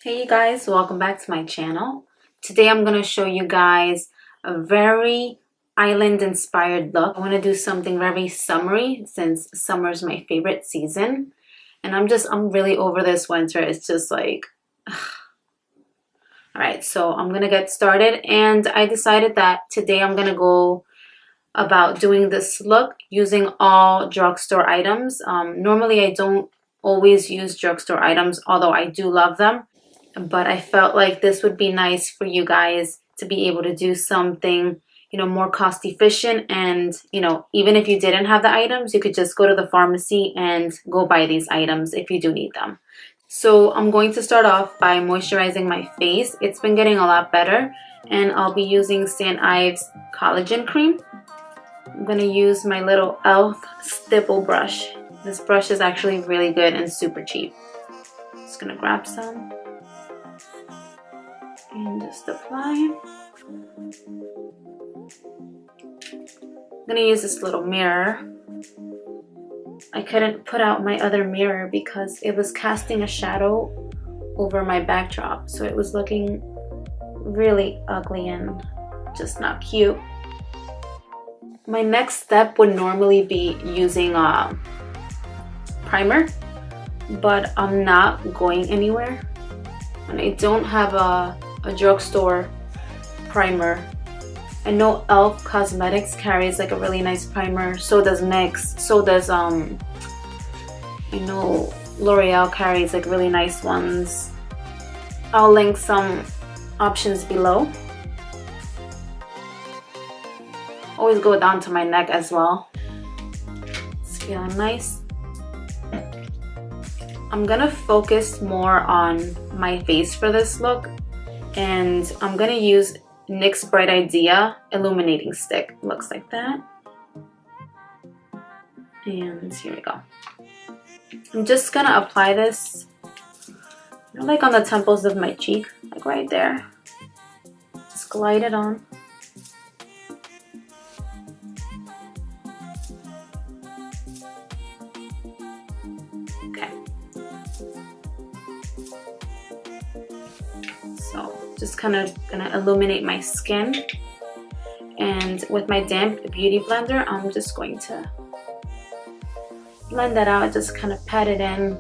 Hey you guys, welcome back to my channel. Today I'm going to show you guys a very island inspired look. I want to do something very summery since summer is my favorite season. And I'm really over this winter. It's just like, alright, so I'm going to get started. And I decided that today I'm going to go about doing this look using all drugstore items. Normally I don't always use drugstore items, although I do love them. But I felt like this would be nice for you guys to be able to do something, more cost efficient. And, even if you didn't have the items, you could just go to the pharmacy and go buy these items if you do need them. So I'm going to start off by moisturizing my face. It's been getting a lot better. And I'll be using Ives collagen cream. I'm going to use my little e.l.f. stipple brush. This brush is actually really good and super cheap. Just going to grab some and just apply. I'm gonna use this little mirror. I couldn't put out my other mirror because it was casting a shadow over my backdrop, so it was looking really ugly and just not cute. My next step would normally be using a primer, but I'm not going anywhere and I don't have a drugstore primer. I know e.l.f. Cosmetics carries like a really nice primer, so does NYX, so does I know L'Oreal carries like really nice ones. I'll link some options below. Always go down to my neck as well. It's feeling nice. I'm gonna focus more on my face for this look. And I'm gonna use NYX Bright Idea illuminating stick. Looks like that. And here we go. I'm just gonna apply this like on the temples of my cheek, like right there. Just glide it on. Okay. So just kind of gonna illuminate my skin, and with my damp beauty blender I'm just going to blend that out, just kind of pat it in.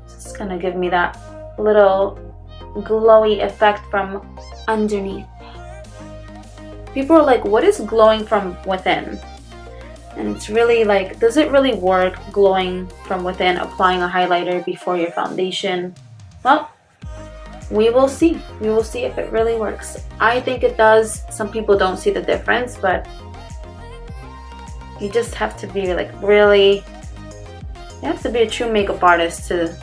Just gonna give me that little glowy effect from underneath. People are like, what is glowing from within? And it's really like, does it really work glowing from within, applying a highlighter before your foundation? Well, we will see. We will see if it really works. I think it does. Some people don't see the difference, but you just have to be like really, you have to be a true makeup artist to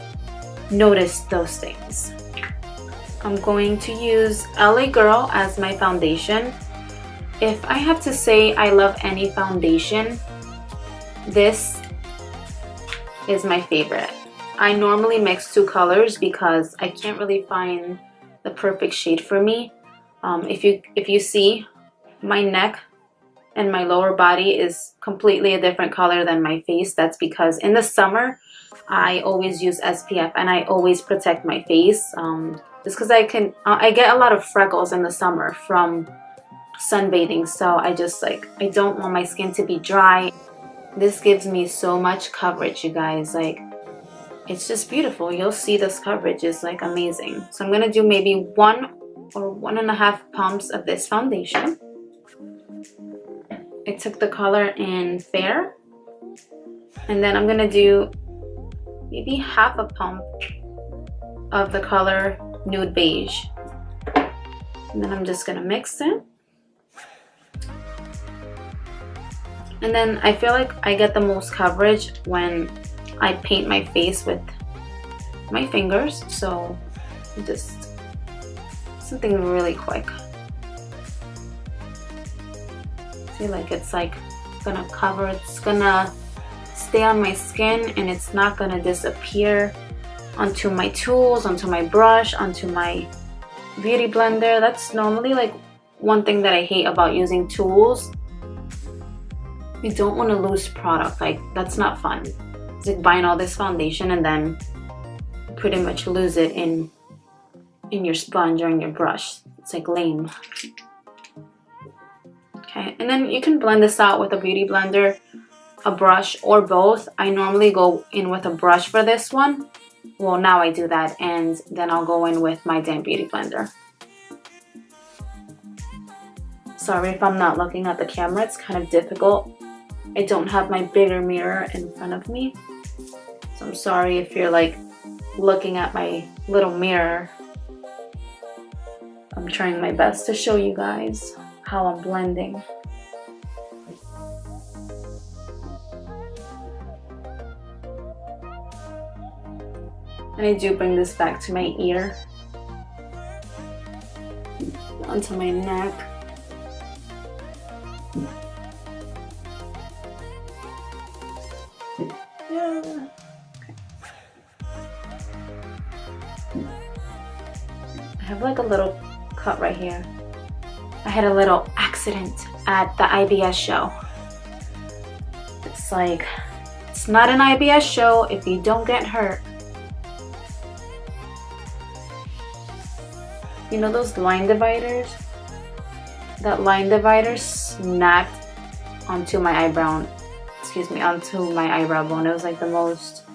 notice those things. I'm going to use LA Girl as my foundation. If I have to say I love any foundation, this is my favorite. I normally mix two colors because I can't really find the perfect shade for me. If you see, my neck and my lower body is completely a different color than my face. That's because in the summer I always use SPF and I always protect my face. Just because I get a lot of freckles in the summer from sunbathing, so I don't want my skin to be dry. This gives me so much coverage, you guys. Like, it's just beautiful. You'll see this coverage is like amazing. So I'm gonna do maybe 1 or 1.5 pumps of this foundation. I took the color in Fair, and then I'm gonna do maybe half a pump of the color Nude Beige, and then I'm just gonna mix it. And then I feel like I get the most coverage when I paint my face with my fingers, so just something really quick. See, like it's like gonna cover, it's gonna stay on my skin and it's not gonna disappear onto my tools, onto my brush, onto my beauty blender. That's normally like one thing that I hate about using tools. You don't want to lose product. Like, that's not fun. It's like buying all this foundation and then pretty much lose it in your sponge or in your brush. It's like lame. Okay, and then you can blend this out with a beauty blender, a brush, or both. I normally go in with a brush for this one. Well, now I do that, and then I'll go in with my damp beauty blender. Sorry if I'm not looking at the camera, it's kind of difficult. I don't have my bigger mirror in front of me, so I'm sorry if you're like looking at my little mirror. I'm trying my best to show you guys how I'm blending. And I do bring this back to my ear, onto my neck. Yeah. Okay. I have like a little cut right here. I had a little accident at the IBS show. It's like, it's not an IBS show if you don't get hurt. You know those line dividers? That line divider snapped onto my eyebrow, onto my eyebrow bone. It was like the most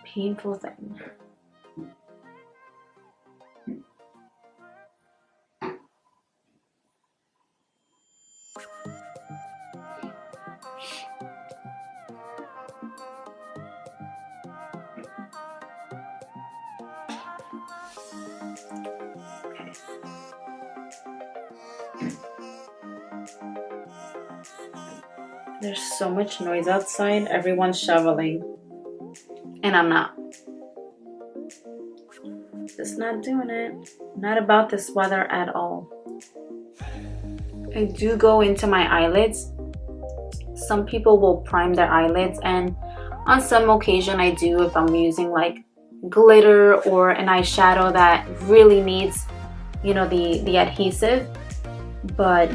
painful thing. There's so much noise outside. Everyone's shoveling. And I'm not. Just not doing it. Not about this weather at all. I do go into my eyelids. Some people will prime their eyelids, and on some occasion I do if I'm using like glitter or an eyeshadow that really needs, you know, the adhesive. But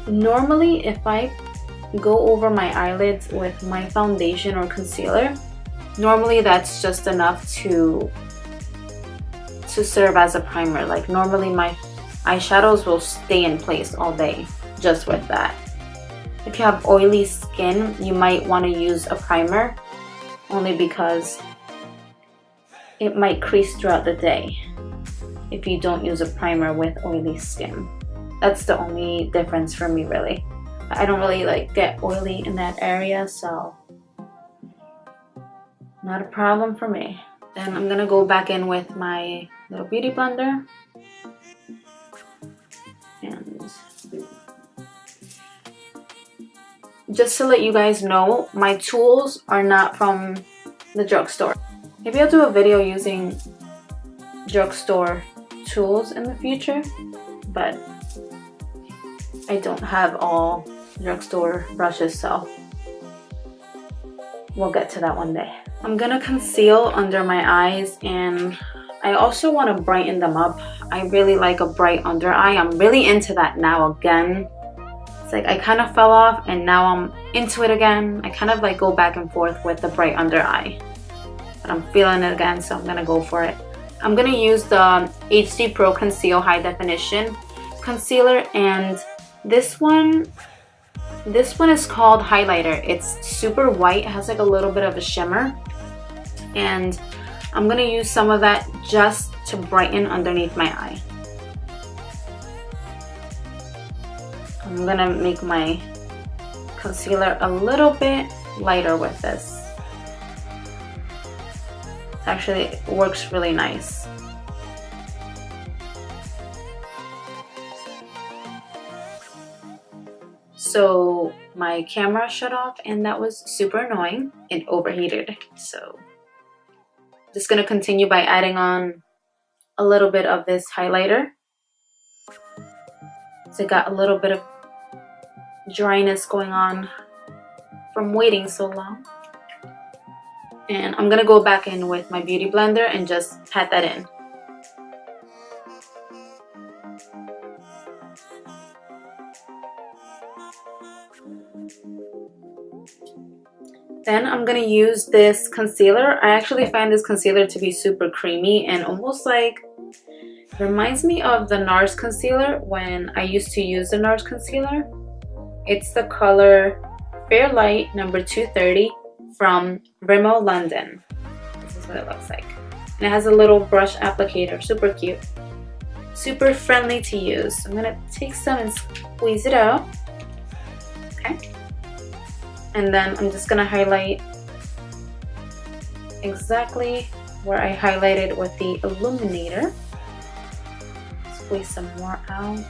normally if I go over my eyelids with my foundation or concealer, normally that's just enough to serve as a primer. Like normally my eyeshadows will stay in place all day just with that. If you have oily skin, you might want to use a primer, only because it might crease throughout the day if you don't use a primer with oily skin. That's the only difference for me, really. I don't really like get oily in that area, so not a problem for me. Then I'm gonna go back in with my little beauty blender, and just to let you guys know, my tools are not from the drugstore. Maybe I'll do a video using drugstore tools in the future, but I don't have all drugstore brushes, so we'll get to that one day. I'm gonna conceal under my eyes, and I also want to brighten them up. I really like a bright under eye. I'm really into that now again. It's like I kind of fell off and now I'm into it again. I kind of like go back and forth with the bright under eye, but I'm feeling it again, so I'm gonna go for it. I'm gonna use the HD Pro Conceal High Definition Concealer, and this one is called Highlighter. It's super white, it has like a little bit of a shimmer, and I'm gonna use some of that just to brighten underneath my eye. I'm gonna make my concealer a little bit lighter with this. It actually works really nice. So my camera shut off, and that was super annoying. It overheated, so just gonna continue by adding on a little bit of this highlighter. So I got a little bit of dryness going on from waiting so long. And I'm gonna go back in with my beauty blender and just pat that in. Then I'm gonna use this concealer. I actually find this concealer to be super creamy and almost like reminds me of the NARS concealer when I used to use the NARS concealer. It's the color Fair Light number 230 from Rimmel London. This is what it looks like. And it has a little brush applicator, super cute. Super friendly to use. I'm gonna take some and squeeze it out. Okay. And then I'm just gonna highlight exactly where I highlighted with the illuminator. Squeeze some more out.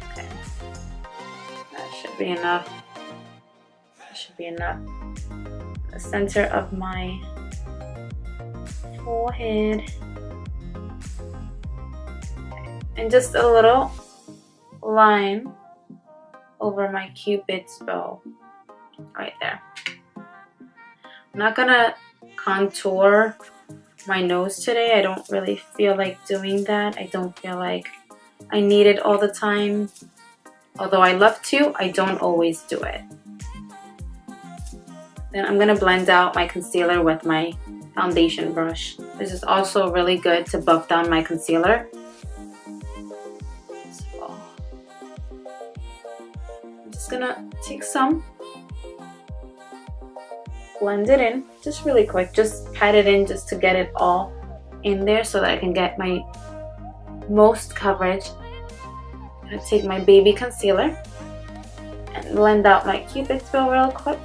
Okay. That should be enough. That should be enough. The center of my forehead. Okay. And just a little line over my Cupid's bow right there. I'm not gonna contour my nose today. I don't really feel like doing that. I don't feel like I need it all the time. Although I love to, I don't always do it. Then I'm gonna blend out my concealer with my foundation brush. This is also really good to buff down my concealer. Gonna take some, blend it in just really quick, just pat it in just to get it all in there so that I can get my most coverage. I'm gonna take my baby concealer and blend out my Cupid's bow real quick.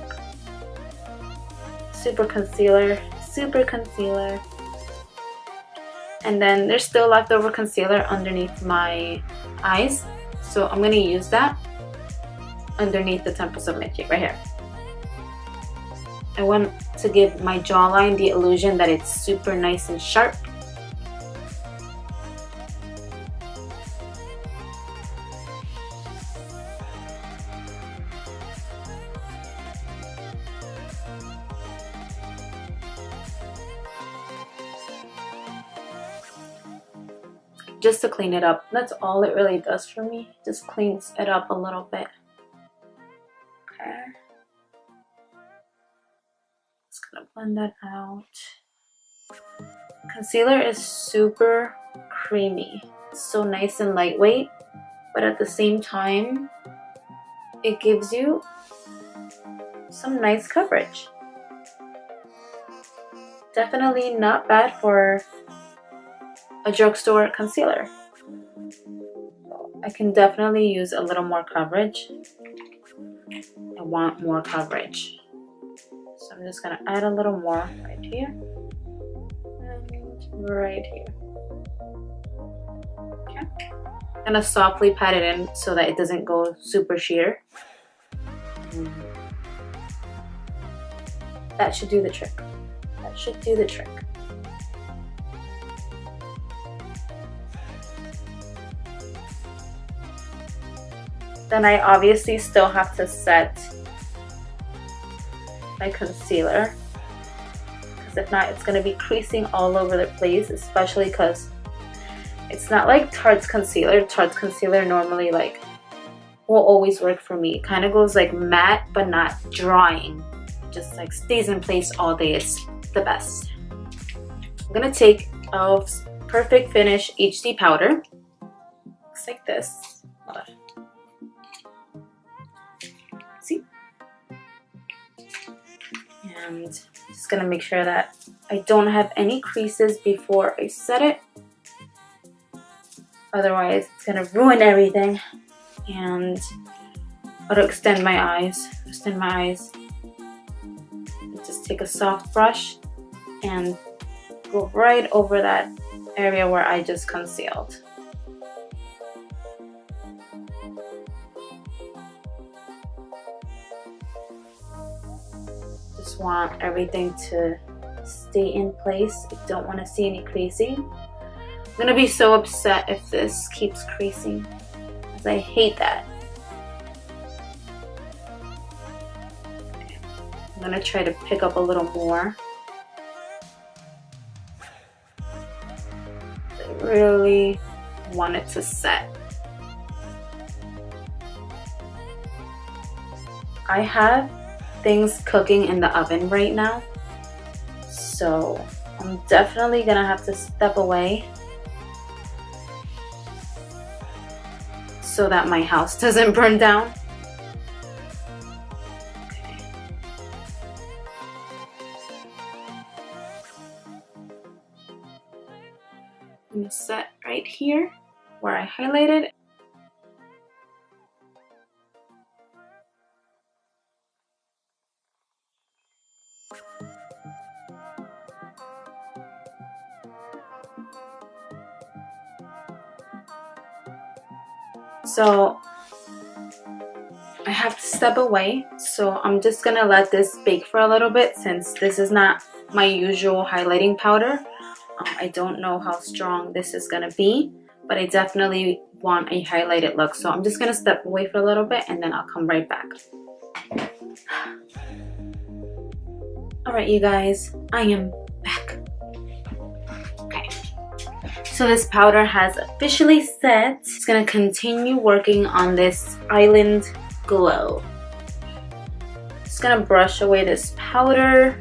Super concealer, super concealer. And then there's still leftover concealer underneath my eyes, so I'm gonna use that underneath the temples of my cheek right here. I want to give my jawline the illusion that it's super nice and sharp. Just to clean it up. That's all it really does for me. Just cleans it up a little bit. Just gonna blend that out. Concealer is super creamy. It's so nice and lightweight, but at the same time, it gives you some nice coverage. Definitely not bad for a drugstore concealer. I can definitely use a little more coverage. I want more coverage. So I'm just gonna add a little more right here and right here. Okay. I'm gonna softly pat it in so that it doesn't go super sheer. That should do the trick. That should do the trick. Then I obviously still have to set my concealer, because if not, it's going to be creasing all over the place, especially because it's not like Tarte's concealer. Tarte's concealer normally like will always work for me. It kind of goes like matte but not drying. Just like stays in place all day. It's the best. I'm going to take Ives Perfect Finish HD powder. Looks like this. Hold on. See? And just gonna make sure that I don't have any creases before I set it. Otherwise, it's gonna ruin everything. And I'll extend my eyes. Extend my eyes. Just take a soft brush and go right over that area where I just concealed. Just want everything to stay in place. I don't want to see any creasing. I'm gonna be so upset if this keeps creasing, because I hate that. Okay. I'm gonna try to pick up a little more. I really want it to set. I have things cooking in the oven right now, so I'm definitely gonna have to step away so that my house doesn't burn down. Okay. I'm gonna set right here where I highlighted. So I have to step away, so I'm just gonna let this bake for a little bit since this is not my usual highlighting powder. I don't know how strong this is gonna be, but I definitely want a highlighted look, so I'm just gonna step away for a little bit and then I'll come right back. Alright you guys, I am back. Okay, so this powder has officially set. It's gonna continue working on this island glow. Just gonna brush away this powder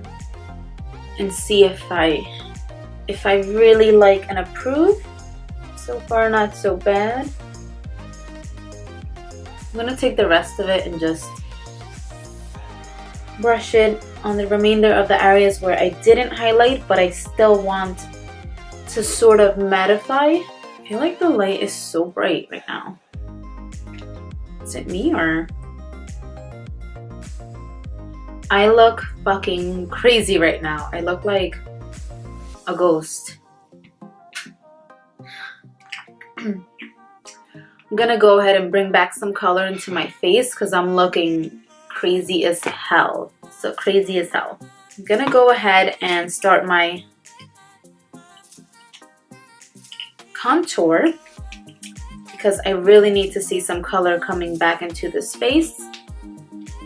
and see if I really like and approve. So far not so bad. I'm gonna take the rest of it and just brush it on the remainder of the areas where I didn't highlight but I still want to sort of mattify. I feel like the light is so bright right now. Is it me or? I look fucking crazy right now. I look like a ghost. I'm gonna go ahead and bring back some color into my face because I'm looking crazy as hell. So crazy as hell. I'm gonna go ahead and start my contour because I really need to see some color coming back into this face.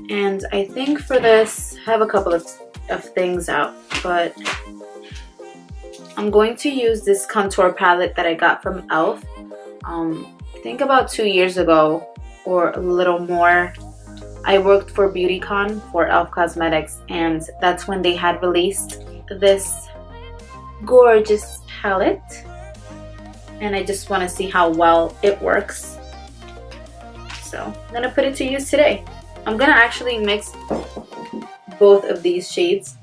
And I think for this, I have a couple of things out, but I'm going to use this contour palette that I got from e.l.f. I think about 2 years ago or a little more. I worked for BeautyCon for e.l.f. Cosmetics, and that's when they had released this gorgeous palette. And I just want to see how well it works. So I'm going to put it to use today. I'm going to actually mix both of these shades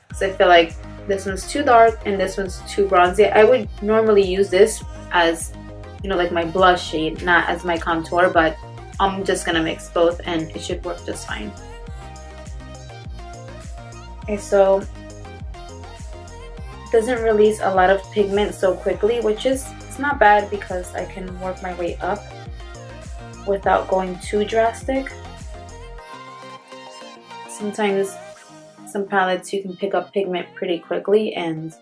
because I feel like this one's too dark and this one's too bronzy. I would normally use this as, you know, like my blush shade, not as my contour, but I'm just going to mix both and it should work just fine. Okay, so it doesn't release a lot of pigment so quickly, which is it's not bad because I can work my way up without going too drastic. Sometimes some palettes you can pick up pigment pretty quickly and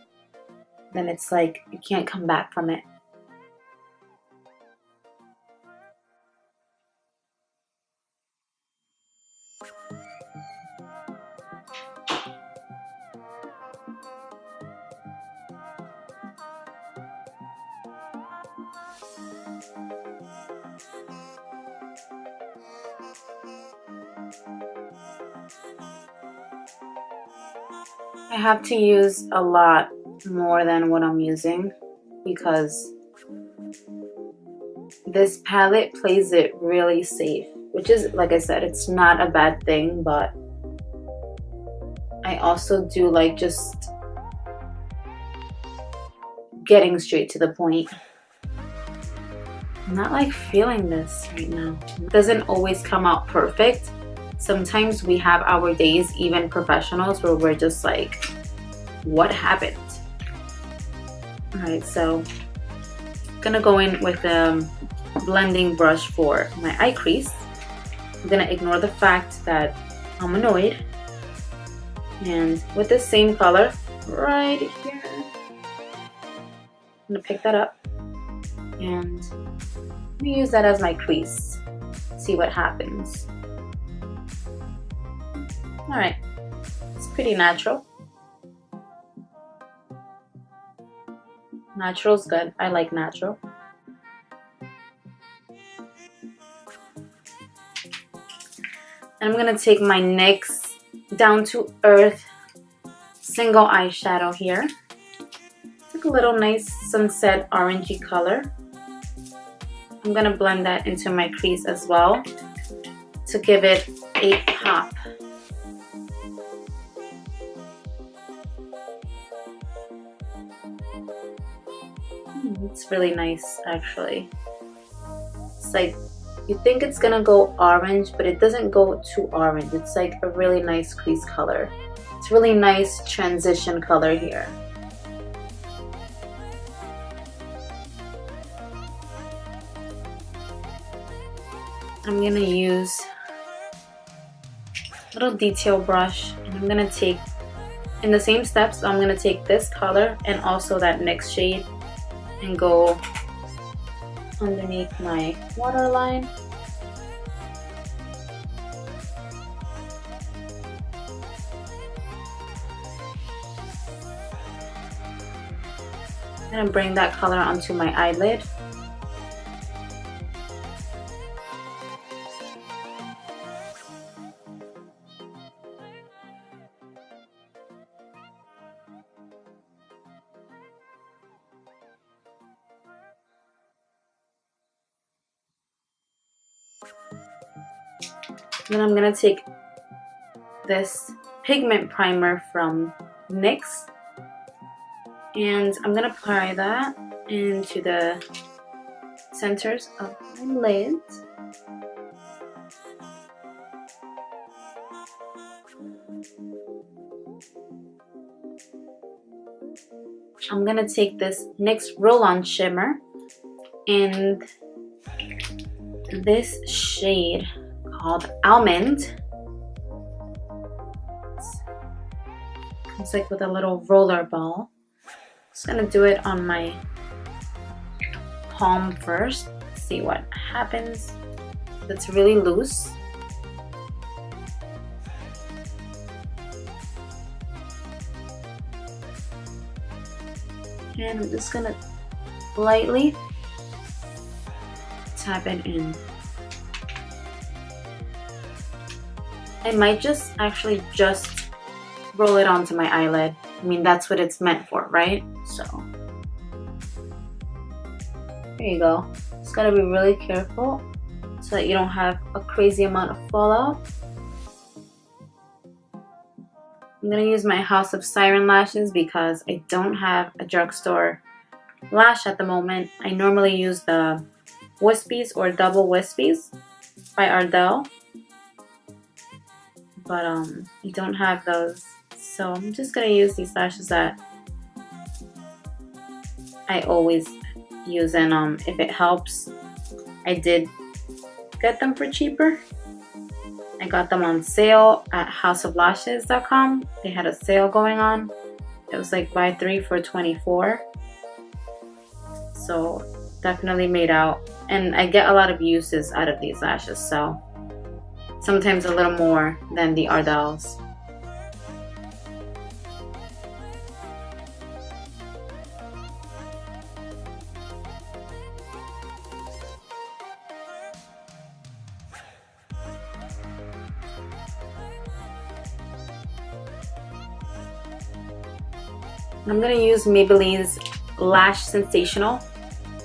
then it's like you can't come back from it. I have to use a lot more than what I'm using because this palette plays it really safe, which is, like I said, it's not a bad thing, but I also do like just getting straight to the point. I'm not like feeling this right now. It doesn't always come out perfect. Sometimes we have our days, even professionals, where we're just like, what happened? Alright, so I'm gonna go in with a blending brush for my eye crease. I'm gonna ignore the fact that I'm annoyed. And with the same color right here, I'm gonna pick that up and I'm gonna use that as my crease. See what happens. Alright, it's pretty natural. Natural's good. I like natural. And I'm gonna take my NYX Down to Earth single eyeshadow here. It's like a little nice sunset orangey color. I'm gonna blend that into my crease as well to give it a pop. It's really nice actually. It's like, you think it's gonna go orange, but it doesn't go too orange. It's like a really nice crease color. It's really nice transition color here. I'm gonna use a little detail brush, and I'm gonna take, in the same steps, I'm gonna take this color and also that NYX shade and go underneath my waterline. I'm gonna bring that color onto my eyelid. Then I'm gonna take this pigment primer from NYX and I'm gonna apply that into the centers of my lids. I'm gonna take this NYX roll-on shimmer and this shade called Almond. It's like with a little roller ball. Just gonna do it on my palm first, see what happens. It's really loose. And I'm just gonna lightly tap it in. I might just actually just roll it onto my eyelid. I mean, that's what it's meant for, right? So there you go. Just gotta be really careful so that you don't have a crazy amount of fallout. I'm gonna use my House of Siren lashes because I don't have a drugstore lash at the moment. I normally use the Wispies or Double Wispies by Ardell, but I don't have those, so I'm just gonna use these lashes that I always use, and if it helps, I did get them for cheaper. I got them on sale at houseoflashes.com. They had a sale going on. It was like buy 3 for $24, so definitely made out. And I get a lot of uses out of these lashes, so sometimes a little more than the Ardells. I'm gonna use Maybelline's Lash Sensational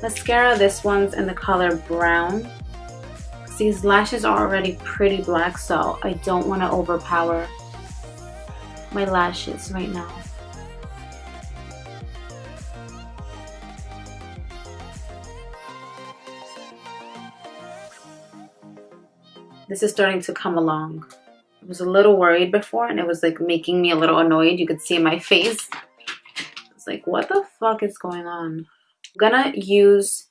mascara. This one's in the color brown. These lashes are already pretty black, so I don't want to overpower my lashes right now. This is starting to come along. I was a little worried before and it was like making me a little annoyed. You could see my face. It's like, what the fuck is going on? I'm gonna use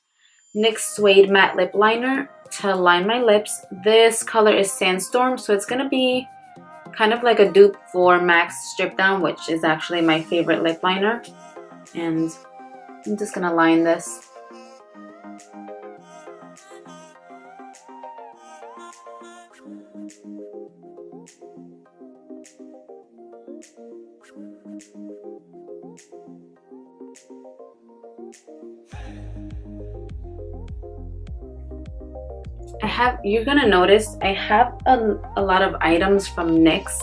NYX Suede Matte Lip Liner to line my lips. This color is Sandstorm, so it's gonna be kind of like a dupe for MAC's Strip Down, which is actually my favorite lip liner. And I'm just gonna line this. I you're gonna notice I have a lot of items from NYX.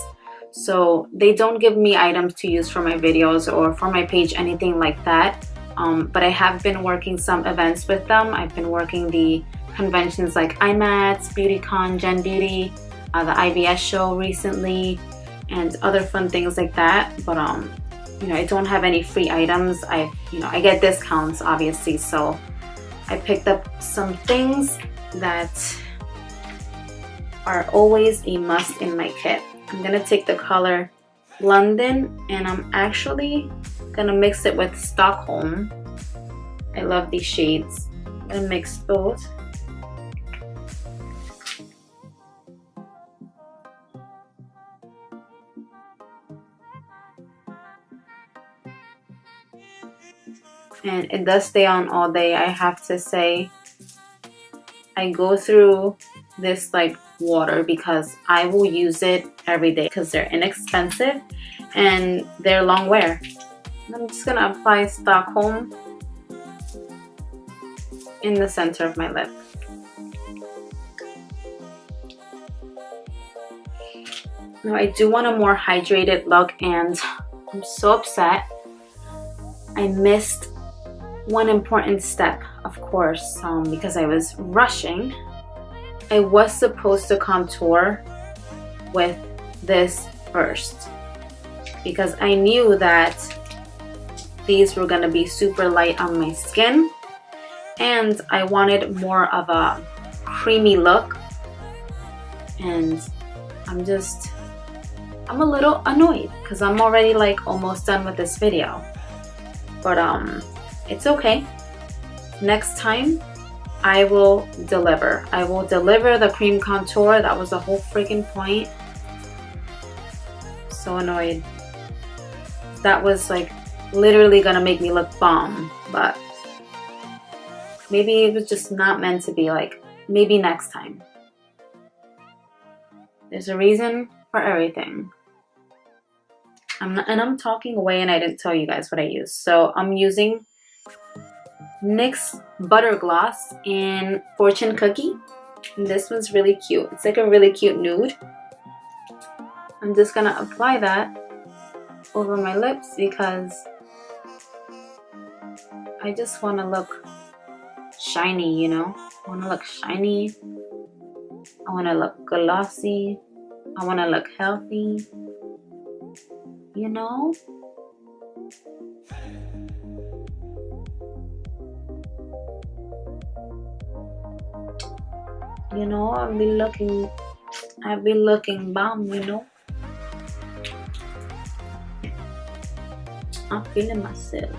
So they don't give me items to use for my videos or for my page, anything like that. But I have been working some events with them. I've been working the conventions like IMATS, BeautyCon, Gen Beauty, the IVS show recently, and other fun things like that. But you know, I don't have any free items. I get discounts obviously, so I picked up some things that are always a must in my kit. I'm gonna take the color London and I'm actually gonna mix it with Stockholm. I love these shades. I'm gonna mix both. And it does stay on all day, I have to say. I go through this like water because I will use it every day because they're inexpensive and they're long wear. I'm just gonna apply Stockholm in the center of my lip. Now I do want a more hydrated look, and I'm so upset. I missed one important step, of course, because I was rushing. I was supposed to contour with this first because I knew that these were gonna be super light on my skin and I wanted more of a creamy look, and I'm a little annoyed because I'm already like almost done with this video. But it's okay. Next time I will deliver. I will deliver the cream contour. That was the whole freaking point. So annoyed. That was like literally gonna make me look bomb, but maybe it was just not meant to be. Like, maybe next time. There's a reason for everything. I'm talking away and I didn't tell you guys what I use. So I'm using NYX Butter Gloss in Fortune Cookie. And this one's really cute. It's like a really cute nude. I'm just gonna apply that over my lips because I just want to look shiny, you know? I want to look shiny. I want to look glossy. I want to look healthy. You know? You know, I'll be looking bomb, you know? I'm feeling myself.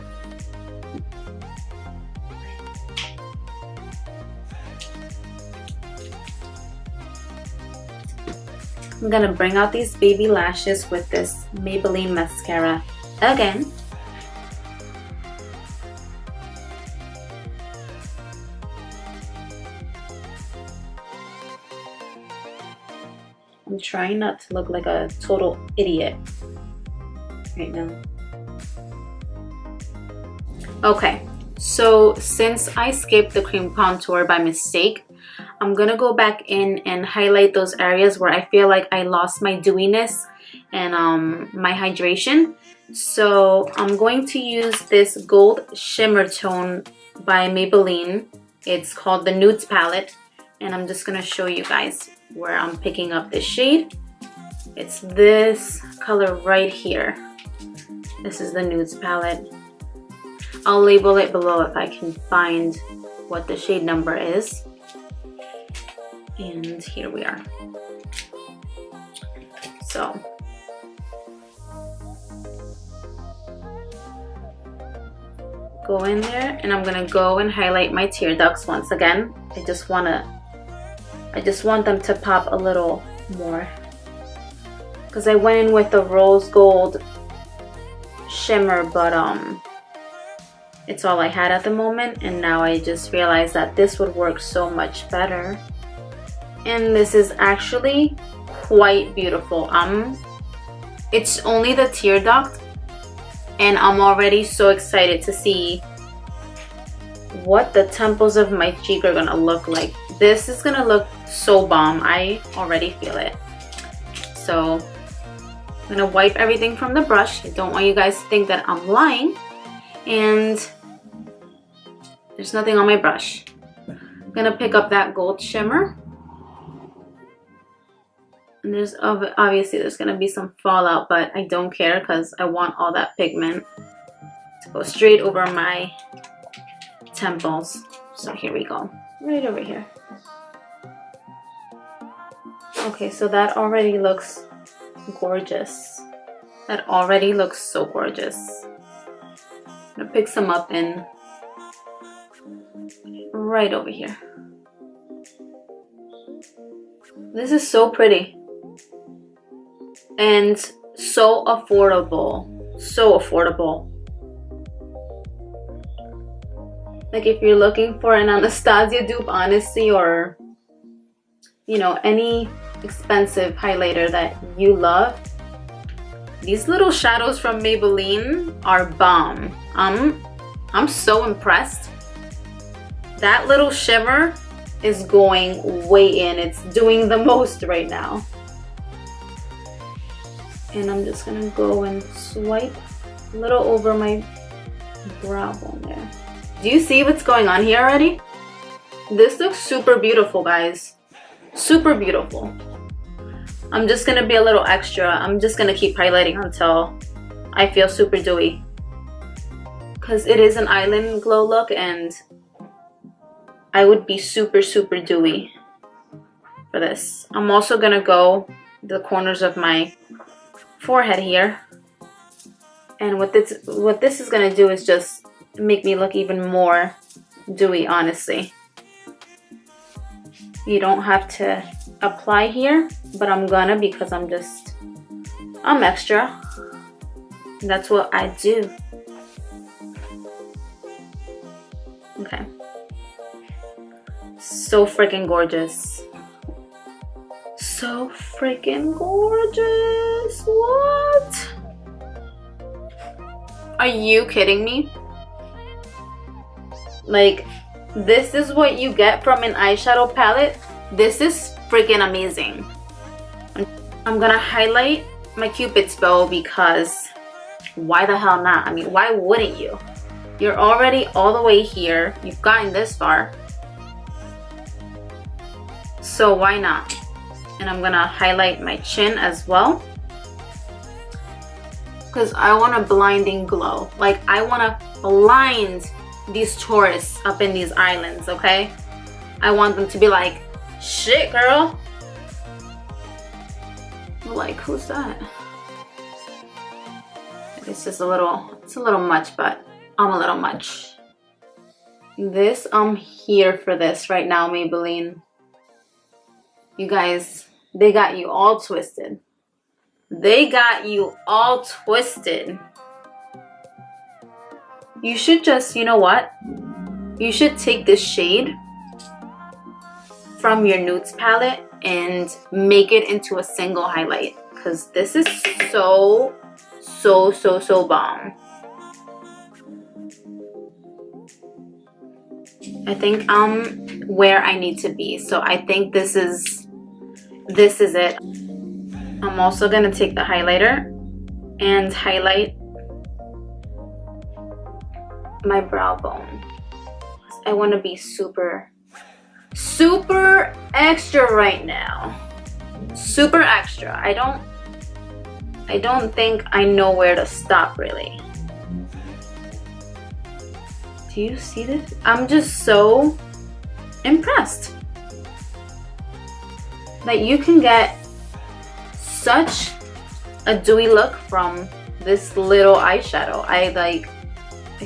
I'm gonna bring out these baby lashes with this Maybelline mascara again. I'm trying not to look like a total idiot right now. Okay, so since I skipped the cream contour by mistake, I'm gonna go back in and highlight those areas where I feel like I lost my dewiness and my hydration. So I'm going to use this gold shimmer tone by Maybelline. It's called the Nudes palette, and I'm just gonna show you guys where I'm picking up this shade. It's this color right here. This is the Nudes palette. I'll label it below if I can find what the shade number is. And here we are. So go in there and I'm gonna go and highlight my tear ducts once again. I just want them to pop a little more because I went in with the rose gold shimmer, but it's all I had at the moment, and now I just realized that this would work so much better. And this is actually quite beautiful. It's only the tear duct, and I'm already so excited to see what the temples of my cheek are gonna look like This is gonna look so bomb. I already feel it. So I'm gonna wipe everything from the brush. I don't want you guys to think that I'm lying. And there's nothing on my brush. I'm gonna pick up that gold shimmer. And there's obviously there's gonna be some fallout, but I don't care because I want all that pigment to go straight over my temples. So here we go, right over here. Okay, so that already looks gorgeous. That already looks so gorgeous. I'm gonna pick some up in right over here. This is so pretty and so affordable. So affordable. Like if you're looking for an Anastasia dupe, honestly, or you know, any expensive highlighter that you love, these little shadows from Maybelline are bomb. I'm so impressed. That little shimmer is going way in. It's doing the most right now. And I'm just gonna go and swipe a little over my brow bone there. Do you see what's going on here already? This looks super beautiful, guys. Super beautiful. I'm just gonna be a little extra. I'm just gonna keep highlighting until I feel super dewy, because it is an island glow look and I would be super dewy for this. I'm also gonna go the corners of my forehead here, and what this is gonna do is just make me look even more dewy, honestly. You don't have to apply here, but I'm gonna, because I'm extra. That's what I do. Okay. So freaking gorgeous. So freaking gorgeous. What? Are you kidding me? Like, this is what you get from an eyeshadow palette. This is freaking amazing. I'm gonna highlight my Cupid's bow because why the hell not? I mean, why wouldn't you? You're already all the way here. You've gotten this far. So why not? And I'm gonna highlight my chin as well, because I want a blinding glow. Like, I want to blind these tourists up in these islands, okay? I want them to be like, shit, girl. Like, who's that? It's just a little much, but I'm a little much. This, I'm here for this right now, Maybelline. You guys, they got you all twisted. They got you all twisted. You should just, you know what? You should take this shade from your nudes palette and make it into a single highlight, because this is so bomb. I think I'm where I need to be, so I think this is it. I'm also gonna take the highlighter and highlight my brow bone. I want to be super extra right now. Super extra. I don't think I know where to stop, really. Do you see this? I'm just so impressed that you can get such a dewy look from this little eyeshadow. I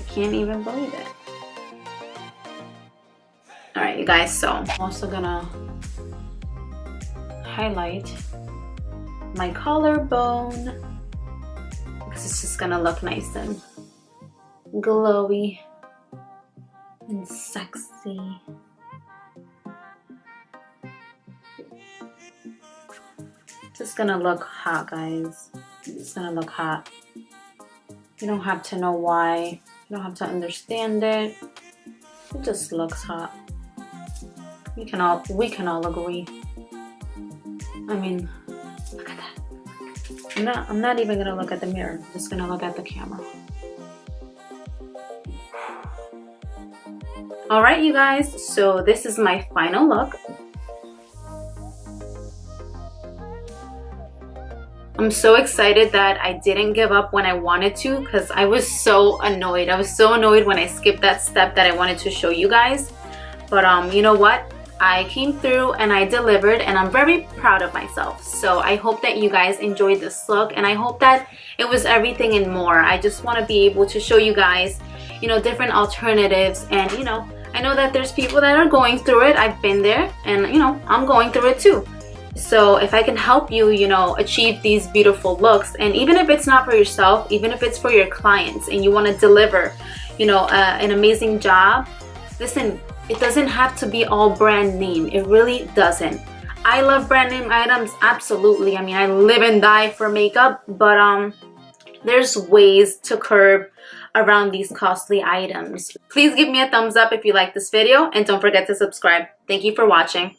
can't even believe it. Alright, you guys, so I'm also gonna highlight my collarbone because it's just gonna look nice and glowy and sexy. Just gonna look hot, guys. It's gonna look hot. You don't have to know why. You don't have to understand it. It just looks hot. We can all agree. I mean, look at that. I'm not even gonna look at the mirror. I'm just gonna look at the camera. All right, you guys, so this is my final look. I'm so excited that I didn't give up when I wanted to, because I was so annoyed. I was so annoyed when I skipped that step that I wanted to show you guys. But you know what? I came through and I delivered, and I'm very proud of myself. So I hope that you guys enjoyed this look, and I hope that it was everything and more. I just want to be able to show you guys, you know, different alternatives. And you know, I know that there's people that are going through it. I've been there, and you know, I'm going through it too. So if I can help you, you know, achieve these beautiful looks, and even if it's not for yourself, even if it's for your clients and you want to deliver, you know, an amazing job, listen, it doesn't have to be all brand name. It really doesn't. I love brand name items, absolutely. I mean, I live and die for makeup, but there's ways to curb around these costly items. Please give me a thumbs up if you like this video, and don't forget to subscribe. Thank you for watching.